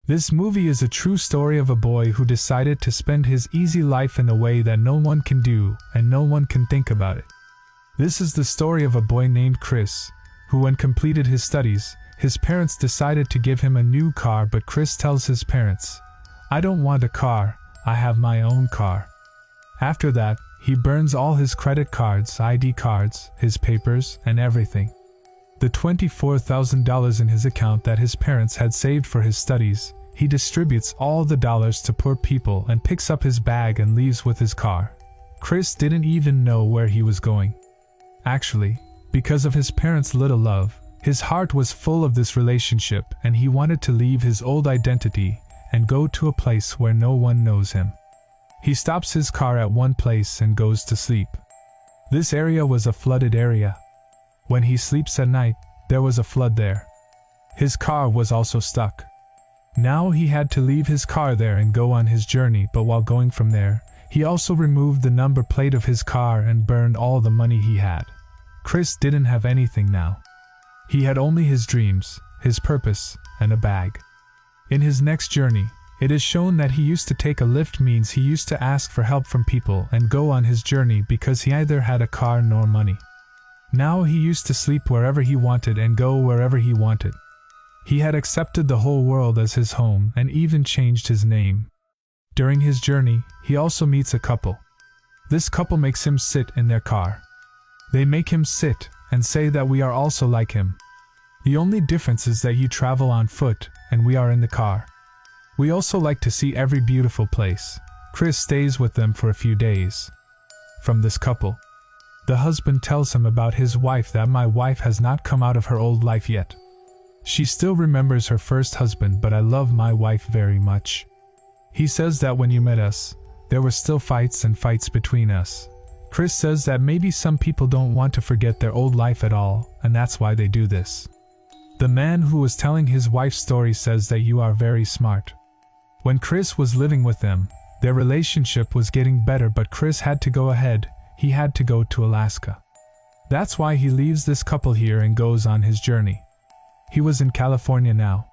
This movie is a true story of a boy who decided to spend his easy life in a way that no one can do and no one can think about it. This is the story of a boy named Chris, who when completed his studies, his parents decided to give him a new car, but Chris tells his parents, "I don't want a car, I have my own car." After that, he burns all his credit cards, ID cards, his papers, and everything. The $24,000 in his account that his parents had saved for his studies, he distributes all the dollars to poor people and picks up his bag and leaves with his car. Chris didn't even know where he was going. Actually, because of his parents' little love, his heart was full of this relationship and he wanted to leave his old identity and go to a place where no one knows him. He stops his car at one place and goes to sleep. This area was a flooded area. When he sleeps at night, there was a flood there. His car was also stuck. Now he had to leave his car there and go on his journey, but while going from there, he also removed the number plate of his car and burned all the money he had. Chris didn't have anything now. He had only his dreams, his purpose, and a bag. In his next journey, it is shown that he used to take a lift, means he used to ask for help from people and go on his journey because he either had a car nor money. Now he used to sleep wherever he wanted and go wherever he wanted. He had accepted the whole world as his home and even changed his name. During his journey, he also meets a couple. This couple makes him sit in their car. They make him sit and say that we are also like him. The only difference is that you travel on foot and we are in the car. We also like to see every beautiful place. Chris stays with them for a few days. From this couple, the husband tells him about his wife, that my wife has not come out of her old life yet. She still remembers her first husband, but I love my wife very much. He says that when you met us, there were still fights and fights between us. Chris says that maybe some people don't want to forget their old life at all, and that's why they do this. The man who was telling his wife's story says that you are very smart. When Chris was living with them, their relationship was getting better, but Chris had to go ahead. He had to go to Alaska. That's why he leaves this couple here and goes on his journey. He was in California now.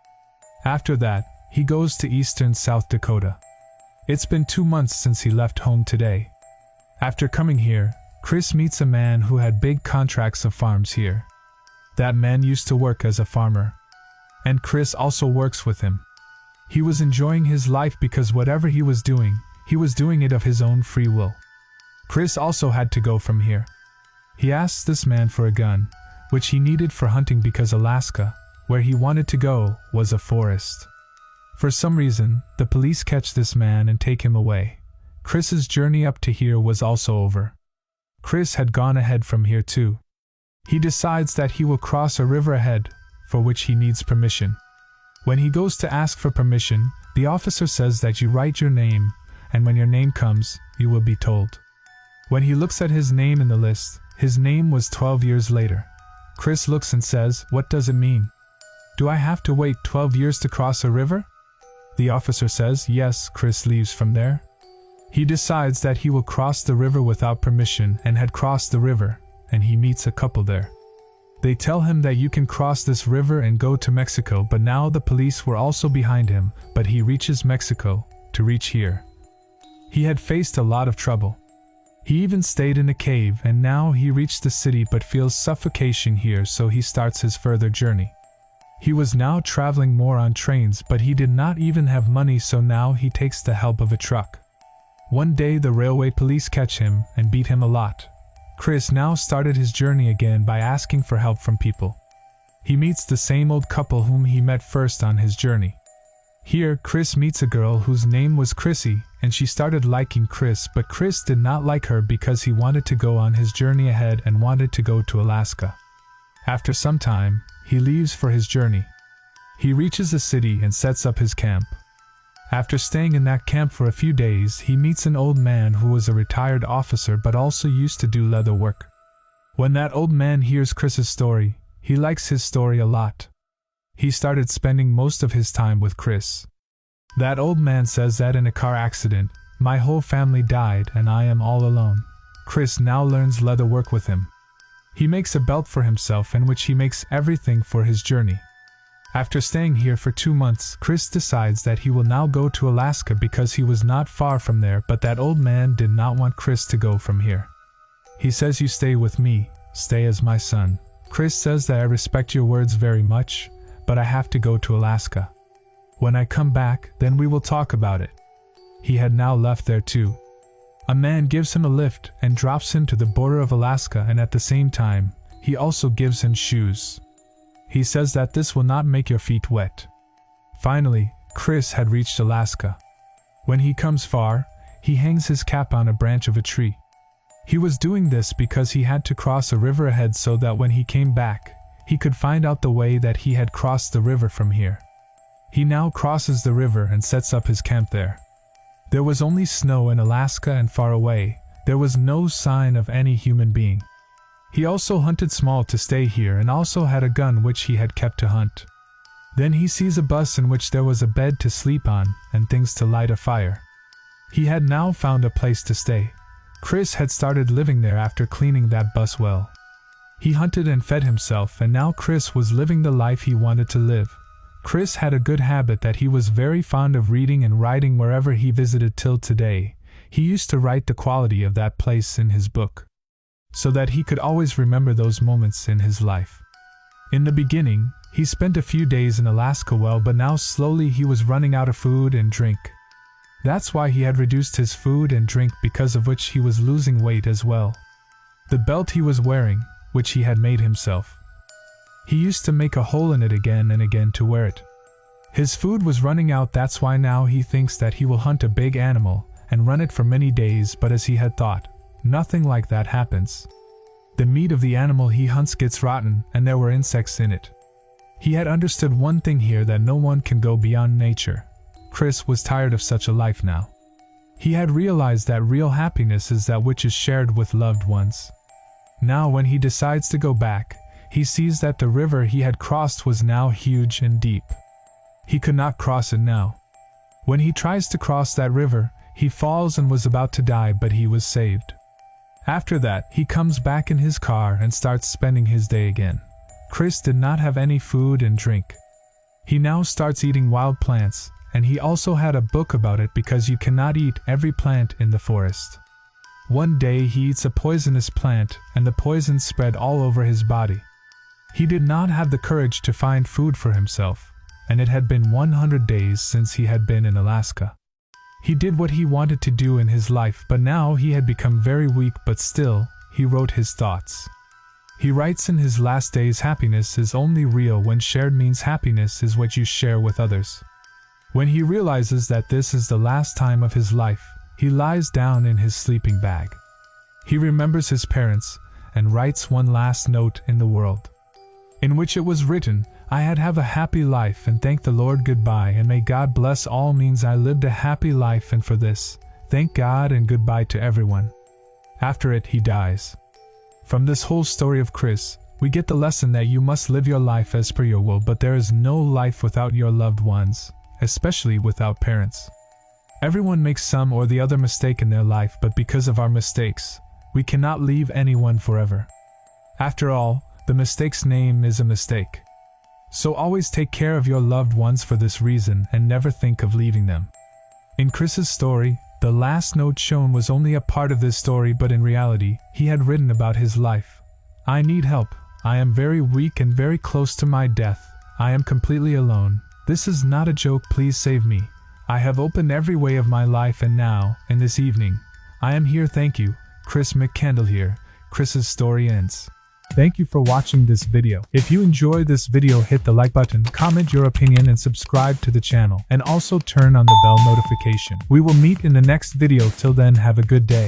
After that, he goes to eastern South Dakota. It's been 2 months since he left home today. After coming here, Chris meets a man who had big contracts of farms here. That man used to work as a farmer. And Chris also works with him. He was enjoying his life because whatever he was doing it of his own free will. Chris also had to go from here. He asks this man for a gun, which he needed for hunting because Alaska, where he wanted to go, was a forest. For some reason, the police catch this man and take him away. Chris's journey up to here was also over. Chris had gone ahead from here too. He decides that he will cross a river ahead, for which he needs permission. When he goes to ask for permission, the officer says that you write your name, and when your name comes, you will be told. When he looks at his name in the list, his name was 12 years later. Chris looks and says, "What does it mean? Do I have to wait 12 years to cross a river?" The officer says, "Yes." Chris leaves from there. He decides that he will cross the river without permission and had crossed the river, and he meets a couple there. They tell him that you can cross this river and go to Mexico, but now the police were also behind him, but he reaches Mexico to reach here. He had faced a lot of trouble. He even stayed in a cave, and now he reached the city but feels suffocation here, so he starts his further journey. He was now traveling more on trains, but he did not even have money, so now he takes the help of a truck. One day the railway police catch him and beat him a lot. Chris now started his journey again by asking for help from people. He meets the same old couple whom he met first on his journey. Here, Chris meets a girl whose name was Chrissy, and she started liking Chris, but Chris did not like her because he wanted to go on his journey ahead and wanted to go to Alaska. After some time, he leaves for his journey. He reaches a city and sets up his camp. After staying in that camp for a few days, he meets an old man who was a retired officer but also used to do leather work. When that old man hears Chris's story, he likes his story a lot. He started spending most of his time with Chris. That old man says that in a car accident, my whole family died and I am all alone. Chris now learns leather work with him. He makes a belt for himself in which he makes everything for his journey. After staying here for 2 months, Chris decides that he will now go to Alaska because he was not far from there, but that old man did not want Chris to go from here. He says, "You stay with me, stay as my son." Chris says that I respect your words very much, but I have to go to Alaska. When I come back, then we will talk about it. He had now left there too. A man gives him a lift and drops him to the border of Alaska, and at the same time, he also gives him shoes. He says that this will not make your feet wet. Finally, Chris had reached Alaska. When he comes far, he hangs his cap on a branch of a tree. He was doing this because he had to cross a river ahead so that when he came back, he could find out the way that he had crossed the river from here. He now crosses the river and sets up his camp there. There was only snow in Alaska, and far away, there was no sign of any human being. He also hunted small to stay here and also had a gun which he had kept to hunt. Then he sees a bus in which there was a bed to sleep on and things to light a fire. He had now found a place to stay. Chris had started living there after cleaning that bus well. He hunted and fed himself, and now Chris was living the life he wanted to live. Chris had a good habit that he was very fond of reading and writing wherever he visited till today. He used to write the quality of that place in his book, so that he could always remember those moments in his life. In the beginning, he spent a few days in Alaska well, but now slowly he was running out of food and drink. That's why he had reduced his food and drink, because of which he was losing weight as well. The belt he was wearing, which he had made himself, he used to make a hole in it again and again to wear it. His food was running out, that's why now he thinks that he will hunt a big animal and run it for many days, but as he had thought, nothing like that happens. The meat of the animal he hunts gets rotten, and there were insects in it. He had understood one thing here, that no one can go beyond nature. Chris was tired of such a life now. He had realized that real happiness is that which is shared with loved ones. Now when he decides to go back, he sees that the river he had crossed was now huge and deep. He could not cross it now. When he tries to cross that river, he falls and was about to die, but he was saved. After that, he comes back in his car and starts spending his day again. Chris did not have any food and drink. He now starts eating wild plants, and he also had a book about it because you cannot eat every plant in the forest. One day he eats a poisonous plant, and the poison spread all over his body. He did not have the courage to find food for himself, and it had been 100 days since he had been in Alaska. He did what he wanted to do in his life, but now he had become very weak, but still, he wrote his thoughts. He writes in his last days, happiness is only real when shared, means happiness is what you share with others. When he realizes that this is the last time of his life, he lies down in his sleeping bag. He remembers his parents and writes one last note in the world, in which it was written, "I had have a happy life and thank the Lord, goodbye, and may God bless all, means I lived a happy life, and for this, thank God and goodbye to everyone." After it, he dies. From this whole story of Chris, we get the lesson that you must live your life as per your will, but there is no life without your loved ones, especially without parents. Everyone makes some or the other mistake in their life, but because of our mistakes, we cannot leave anyone forever. After all, the mistake's name is a mistake. So always take care of your loved ones for this reason and never think of leaving them. In Chris's story, the last note shown was only a part of this story, but in reality, he had written about his life. "I need help. I am very weak and very close to my death. I am completely alone. This is not a joke, please save me. I have opened every way of my life, and now, in this evening, I am here, thank you. Chris McCandle here." Chris's story ends. Thank you for watching this video. If you enjoyed this video, hit the like button, comment your opinion, and subscribe to the channel, and also turn on the bell notification. We will meet in the next video. Till then, have a good day.